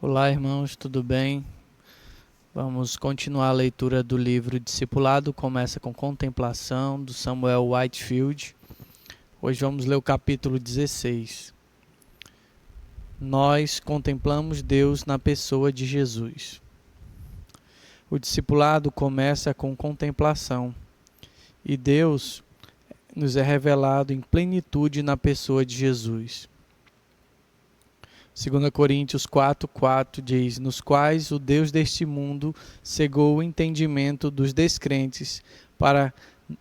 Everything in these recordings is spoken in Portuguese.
Olá, irmãos, tudo bem? Vamos continuar a leitura do livro Discipulado, começa com contemplação, do Samuel Whitefield. Hoje vamos ler o capítulo 16. Nós contemplamos Deus na pessoa de Jesus. O discipulado começa com contemplação, e Deus nos é revelado em plenitude na pessoa de Jesus. 2 Coríntios 4,4 diz: nos quais o Deus deste mundo cegou o entendimento dos descrentes, para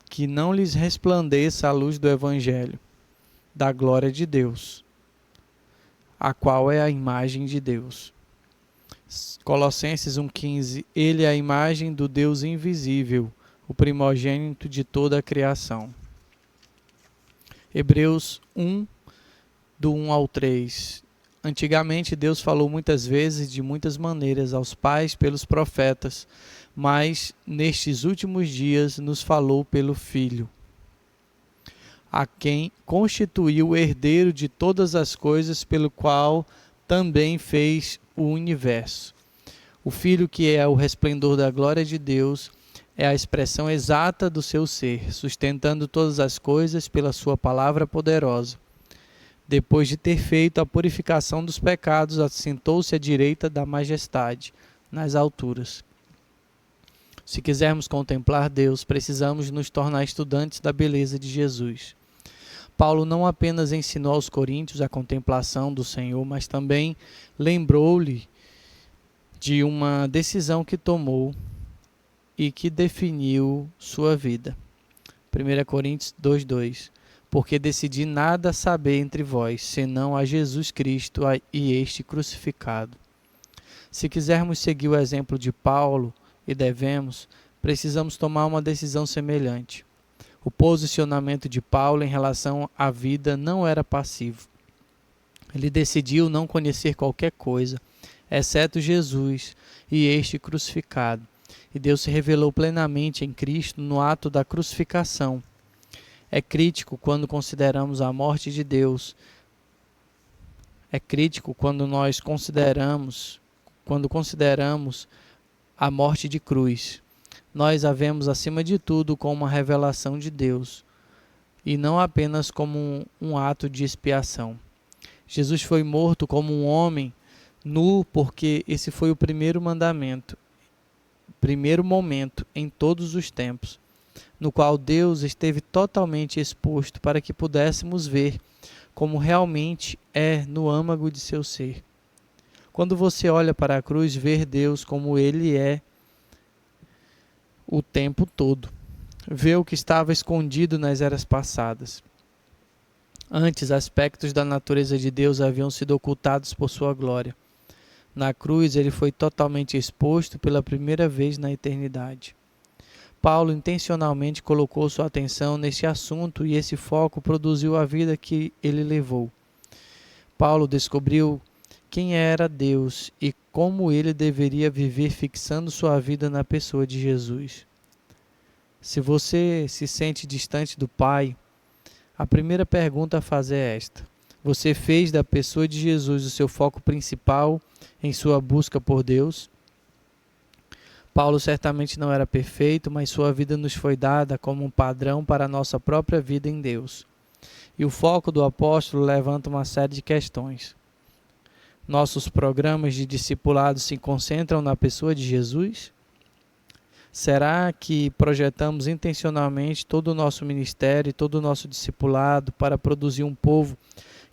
que não lhes resplandeça a luz do Evangelho, da glória de Deus, a qual é a imagem de Deus. Colossenses 1,15: Ele é a imagem do Deus invisível, o primogênito de toda a criação. Hebreus 1, do 1 ao 3. Antigamente Deus falou muitas vezes de muitas maneiras aos pais pelos profetas, mas nestes últimos dias nos falou pelo Filho, a quem constituiu o herdeiro de todas as coisas, pelo qual também fez o universo. O Filho, que é o resplendor da glória de Deus, é a expressão exata do seu ser, sustentando todas as coisas pela sua palavra poderosa. Depois de ter feito a purificação dos pecados, assentou-se à direita da majestade, nas alturas. Se quisermos contemplar Deus, precisamos nos tornar estudantes da beleza de Jesus. Paulo não apenas ensinou aos coríntios a contemplação do Senhor, mas também lembrou-lhe de uma decisão que tomou e que definiu sua vida. 1 Coríntios 2,2: porque decidi nada saber entre vós, senão a Jesus Cristo e este crucificado. Se quisermos seguir o exemplo de Paulo, e devemos, precisamos tomar uma decisão semelhante. O posicionamento de Paulo em relação à vida não era passivo. Ele decidiu não conhecer qualquer coisa, exceto Jesus e este crucificado. E Deus se revelou plenamente em Cristo no ato da crucificação. É crítico quando consideramos a morte de Deus. É crítico quando consideramos a morte de cruz. Nós a vemos acima de tudo como uma revelação de Deus e não apenas como um ato de expiação. Jesus foi morto como um homem nu, porque esse foi o primeiro mandamento, primeiro momento em todos os tempos, no qual Deus esteve totalmente exposto para que pudéssemos ver como realmente é no âmago de seu ser. Quando você olha para a cruz, vê Deus como Ele é o tempo todo. Vê o que estava escondido nas eras passadas. Antes, aspectos da natureza de Deus haviam sido ocultados por sua glória. Na cruz, Ele foi totalmente exposto pela primeira vez na eternidade. Paulo intencionalmente colocou sua atenção nesse assunto e esse foco produziu a vida que ele levou. Paulo descobriu quem era Deus e como ele deveria viver, fixando sua vida na pessoa de Jesus. Se você se sente distante do Pai, a primeira pergunta a fazer é esta: você fez da pessoa de Jesus o seu foco principal em sua busca por Deus? Paulo certamente não era perfeito, mas sua vida nos foi dada como um padrão para a nossa própria vida em Deus. E o foco do apóstolo levanta uma série de questões. Nossos programas de discipulado se concentram na pessoa de Jesus? Será que projetamos intencionalmente todo o nosso ministério e todo o nosso discipulado para produzir um povo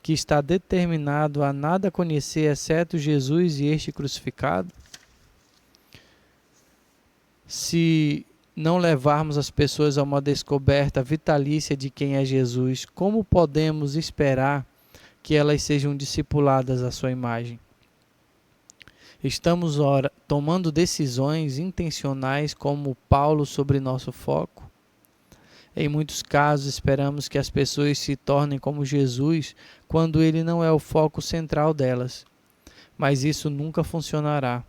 que está determinado a nada conhecer exceto Jesus e este crucificado? Se não levarmos as pessoas a uma descoberta vitalícia de quem é Jesus, como podemos esperar que elas sejam discipuladas à sua imagem? Estamos tomando decisões intencionais como Paulo sobre nosso foco? Em muitos casos, esperamos que as pessoas se tornem como Jesus quando ele não é o foco central delas. Mas isso nunca funcionará.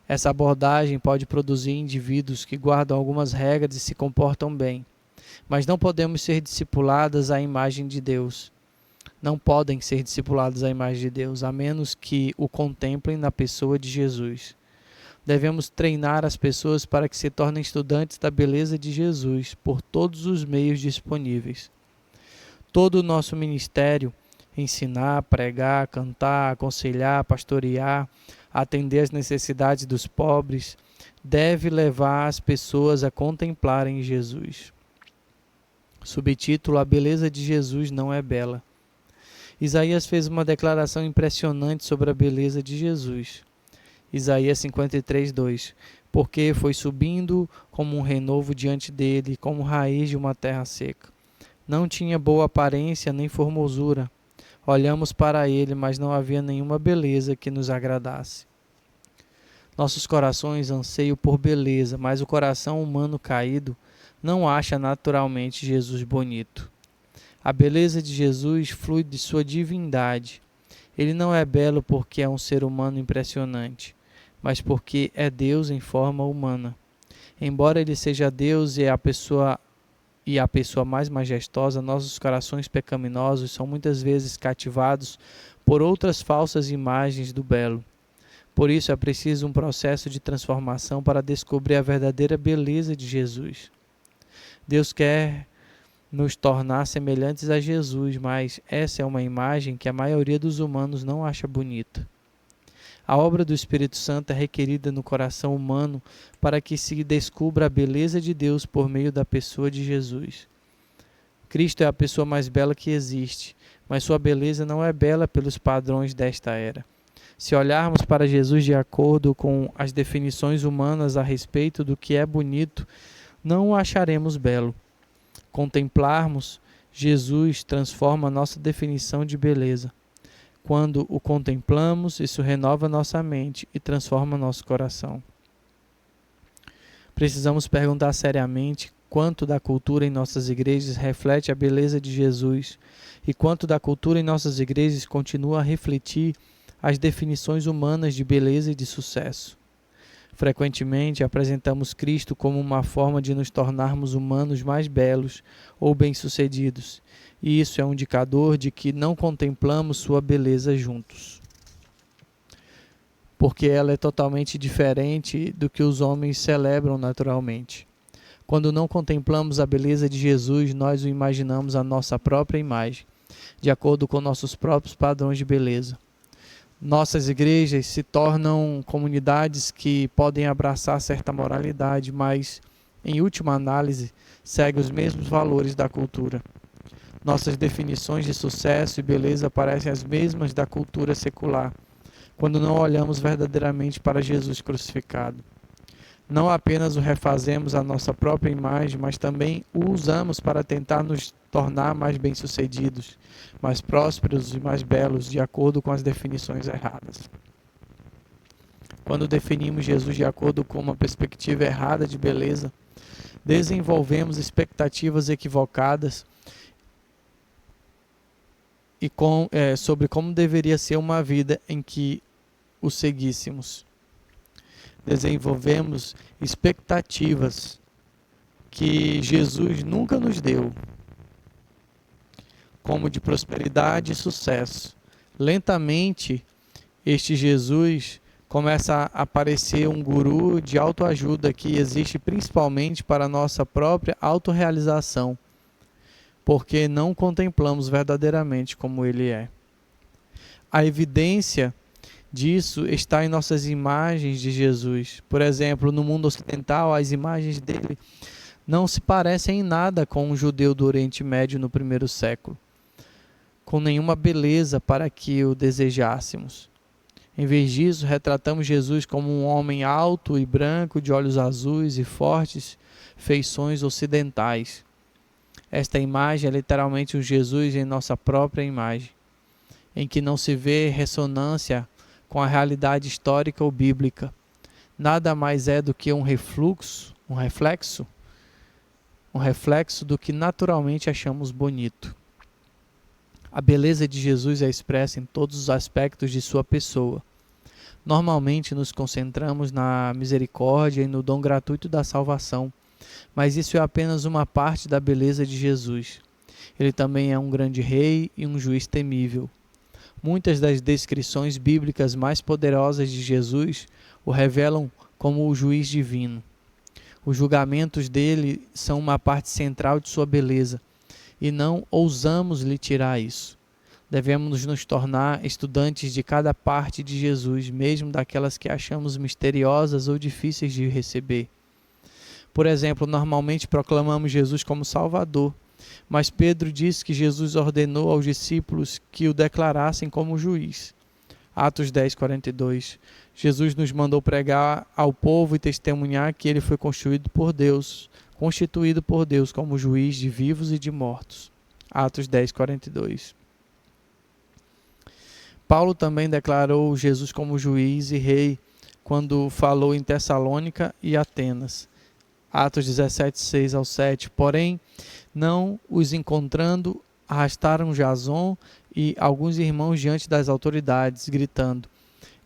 Essa abordagem pode produzir indivíduos que guardam algumas regras e se comportam bem, mas não podemos ser discipuladas à imagem de Deus. não podem ser discipulados à imagem de Deus, a menos que o contemplem na pessoa de Jesus. Devemos treinar as pessoas para que se tornem estudantes da beleza de Jesus por todos os meios disponíveis. Todo o nosso ministério, ensinar, pregar, cantar, aconselhar, pastorear, atender às necessidades dos pobres, deve levar as pessoas a contemplarem Jesus. Subtítulo: A beleza de Jesus não é bela. Isaías fez uma declaração impressionante sobre a beleza de Jesus. Isaías 53:2. Porque foi subindo como um renovo diante dele, como raiz de uma terra seca. Não tinha boa aparência nem formosura. Olhamos para ele, mas não havia nenhuma beleza que nos agradasse. Nossos corações anseiam por beleza, mas o coração humano caído não acha naturalmente Jesus bonito. A beleza de Jesus flui de sua divindade. Ele não é belo porque é um ser humano impressionante, mas porque é Deus em forma humana. Embora ele seja Deus e a pessoa mais majestosa, nossos corações pecaminosos são muitas vezes cativados por outras falsas imagens do belo. Por isso é preciso um processo de transformação para descobrir a verdadeira beleza de Jesus. Deus quer nos tornar semelhantes a Jesus, mas essa é uma imagem que a maioria dos humanos não acha bonita. A obra do Espírito Santo é requerida no coração humano para que se descubra a beleza de Deus por meio da pessoa de Jesus. Cristo é a pessoa mais bela que existe, mas sua beleza não é bela pelos padrões desta era. Se olharmos para Jesus de acordo com as definições humanas a respeito do que é bonito, não o acharemos belo. Contemplarmos Jesus transforma nossa definição de beleza. Quando o contemplamos, isso renova nossa mente e transforma nosso coração. Precisamos perguntar seriamente quanto da cultura em nossas igrejas reflete a beleza de Jesus e quanto da cultura em nossas igrejas continua a refletir as definições humanas de beleza e de sucesso. Frequentemente apresentamos Cristo como uma forma de nos tornarmos humanos mais belos ou bem-sucedidos, e isso é um indicador de que não contemplamos sua beleza juntos. Porque ela é totalmente diferente do que os homens celebram naturalmente. Quando não contemplamos a beleza de Jesus, nós o imaginamos à nossa própria imagem, de acordo com nossos próprios padrões de beleza. Nossas igrejas se tornam comunidades que podem abraçar certa moralidade, mas, em última análise, seguem os mesmos valores da cultura. Nossas definições de sucesso e beleza parecem as mesmas da cultura secular, quando não olhamos verdadeiramente para Jesus crucificado. Não apenas o refazemos à nossa própria imagem, mas também o usamos para tentar nos tornar mais bem-sucedidos, mais prósperos e mais belos, de acordo com as definições erradas. Quando definimos Jesus de acordo com uma perspectiva errada de beleza, desenvolvemos expectativas equivocadas e sobre como deveria ser uma vida em que o seguíssemos. Desenvolvemos expectativas que Jesus nunca nos deu, como de prosperidade e sucesso. Lentamente, este Jesus começa a aparecer um guru de autoajuda que existe principalmente para a nossa própria autorrealização, porque não contemplamos verdadeiramente como ele é. A evidência disso está em nossas imagens de Jesus. Por exemplo, no mundo ocidental, as imagens dele não se parecem em nada com um judeu do Oriente Médio no primeiro século, com nenhuma beleza para que o desejássemos. Em vez disso, retratamos Jesus como um homem alto e branco, de olhos azuis e fortes feições ocidentais. Esta imagem é literalmente um Jesus em nossa própria imagem, em que não se vê ressonância com a realidade histórica ou bíblica. Nada mais é do que um reflexo do que naturalmente achamos bonito. A beleza de Jesus é expressa em todos os aspectos de sua pessoa. Normalmente nos concentramos na misericórdia e no dom gratuito da salvação, mas isso é apenas uma parte da beleza de Jesus. Ele também é um grande rei e um juiz temível. Muitas das descrições bíblicas mais poderosas de Jesus o revelam como o juiz divino. Os julgamentos dele são uma parte central de sua beleza, e não ousamos lhe tirar isso. Devemos nos tornar estudantes de cada parte de Jesus, mesmo daquelas que achamos misteriosas ou difíceis de receber. Por exemplo, normalmente proclamamos Jesus como Salvador, mas Pedro diz que Jesus ordenou aos discípulos que o declarassem como juiz. Atos 10, 42. Jesus nos mandou pregar ao povo e testemunhar que ele foi constituído por Deus como juiz de vivos e de mortos. Atos 10, 42. Paulo também declarou Jesus como juiz e rei quando falou em Tessalônica e Atenas. Atos 17, 6 ao 7. Porém, não os encontrando, arrastaram Jason e alguns irmãos diante das autoridades, gritando: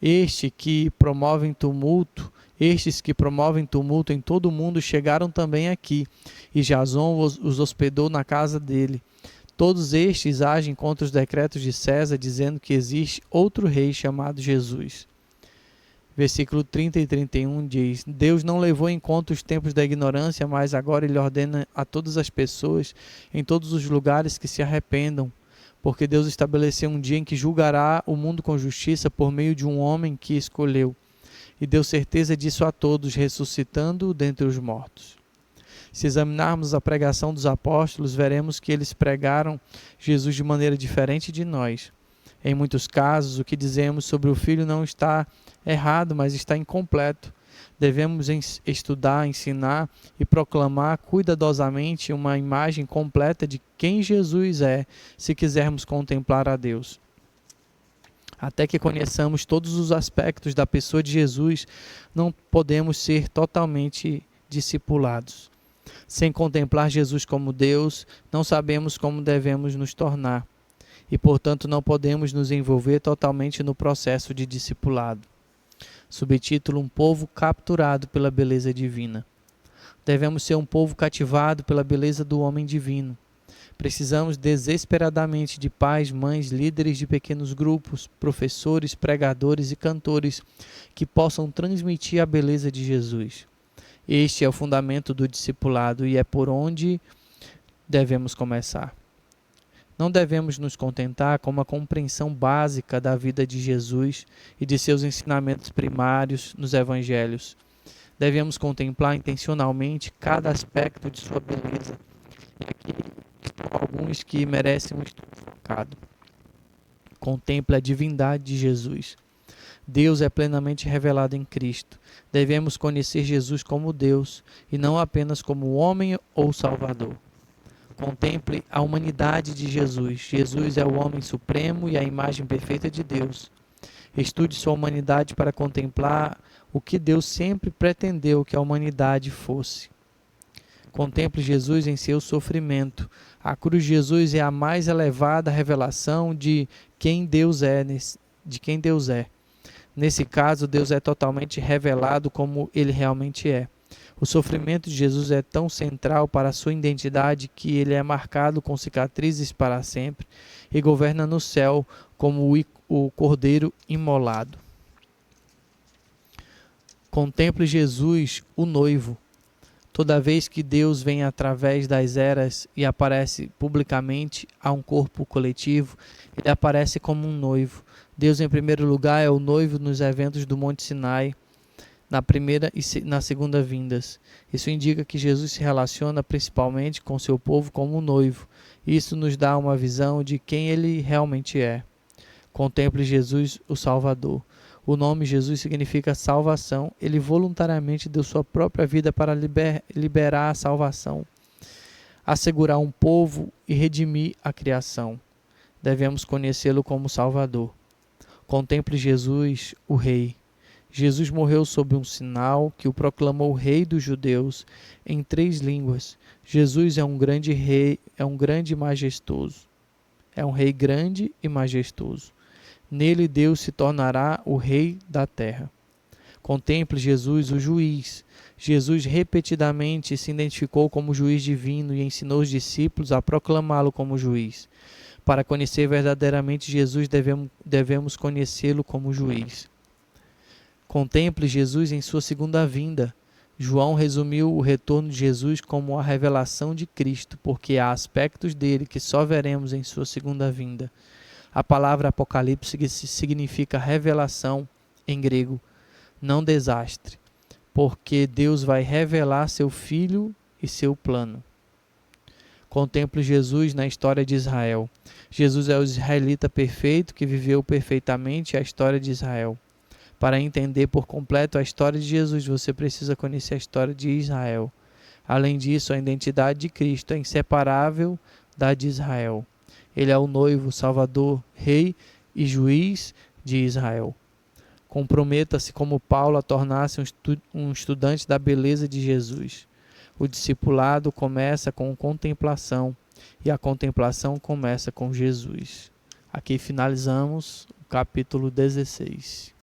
Estes que promovem tumulto em todo o mundo chegaram também aqui, e Jason os hospedou na casa dele. Todos estes agem contra os decretos de César, dizendo que existe outro rei chamado Jesus. Versículo 30 e 31 diz: Deus não levou em conta os tempos da ignorância, mas agora ele ordena a todas as pessoas, em todos os lugares, que se arrependam, porque Deus estabeleceu um dia em que julgará o mundo com justiça por meio de um homem que escolheu, e deu certeza disso a todos, ressuscitando-o dentre os mortos. Se examinarmos a pregação dos apóstolos, veremos que eles pregaram Jesus de maneira diferente de nós. Em muitos casos, o que dizemos sobre o Filho não está errado, mas está incompleto. Devemos estudar, ensinar e proclamar cuidadosamente uma imagem completa de quem Jesus é, se quisermos contemplar a Deus. Até que conheçamos todos os aspectos da pessoa de Jesus, não podemos ser totalmente discipulados. Sem contemplar Jesus como Deus, não sabemos como devemos nos tornar e, portanto, não podemos nos envolver totalmente no processo de discipulado. Subtítulo: Um povo capturado pela beleza divina. Devemos ser um povo cativado pela beleza do homem divino. Precisamos desesperadamente de pais, mães, líderes de pequenos grupos, professores, pregadores e cantores que possam transmitir a beleza de Jesus. Este é o fundamento do discipulado e é por onde devemos começar. Não devemos nos contentar com uma compreensão básica da vida de Jesus e de seus ensinamentos primários nos evangelhos. Devemos contemplar intencionalmente cada aspecto de sua beleza. E aqui estão alguns que merecem um estudo focado. Contemple a divindade de Jesus. Deus é plenamente revelado em Cristo. Devemos conhecer Jesus como Deus e não apenas como homem ou Salvador. Contemple a humanidade de Jesus. Jesus é o homem supremo e a imagem perfeita de Deus. Estude sua humanidade para contemplar o que Deus sempre pretendeu que a humanidade fosse. Contemple Jesus em seu sofrimento. A cruz de Jesus é a mais elevada revelação de quem Deus é. Nesse caso, Deus é totalmente revelado como ele realmente é. O sofrimento de Jesus é tão central para a sua identidade que ele é marcado com cicatrizes para sempre e governa no céu como o Cordeiro imolado. Contemple Jesus, o noivo. Toda vez que Deus vem através das eras e aparece publicamente a um corpo coletivo, ele aparece como um noivo. Deus, em primeiro lugar, é o noivo nos eventos do Monte Sinai, na primeira e na segunda vindas. Isso indica que Jesus se relaciona principalmente com seu povo como um noivo. Isso nos dá uma visão de quem ele realmente é. Contemple Jesus, o Salvador. O nome Jesus significa salvação. Ele voluntariamente deu sua própria vida para liberar a salvação, assegurar um povo e redimir a criação. Devemos conhecê-lo como Salvador. Contemple Jesus, o Rei. Jesus morreu sob um sinal que o proclamou Rei dos Judeus em 3 línguas. Jesus é um grande rei, é um rei grande e majestoso. Nele Deus se tornará o Rei da terra. Contemple Jesus, o juiz. Jesus repetidamente se identificou como juiz divino e ensinou os discípulos a proclamá-lo como juiz. Para conhecer verdadeiramente Jesus, devemos conhecê-lo como juiz. Contemple Jesus em sua segunda vinda. João resumiu o retorno de Jesus como a revelação de Cristo, porque há aspectos dele que só veremos em sua segunda vinda. A palavra Apocalipse significa revelação em grego, não desastre, porque Deus vai revelar seu Filho e seu plano. Contemple Jesus na história de Israel. Jesus é o israelita perfeito que viveu perfeitamente a história de Israel. Para entender por completo a história de Jesus, você precisa conhecer a história de Israel. Além disso, a identidade de Cristo é inseparável da de Israel. Ele é o noivo, salvador, rei e juiz de Israel. Comprometa-se como Paulo a tornar-se um estudante da beleza de Jesus. O discipulado começa com contemplação e a contemplação começa com Jesus. Aqui finalizamos o capítulo 16.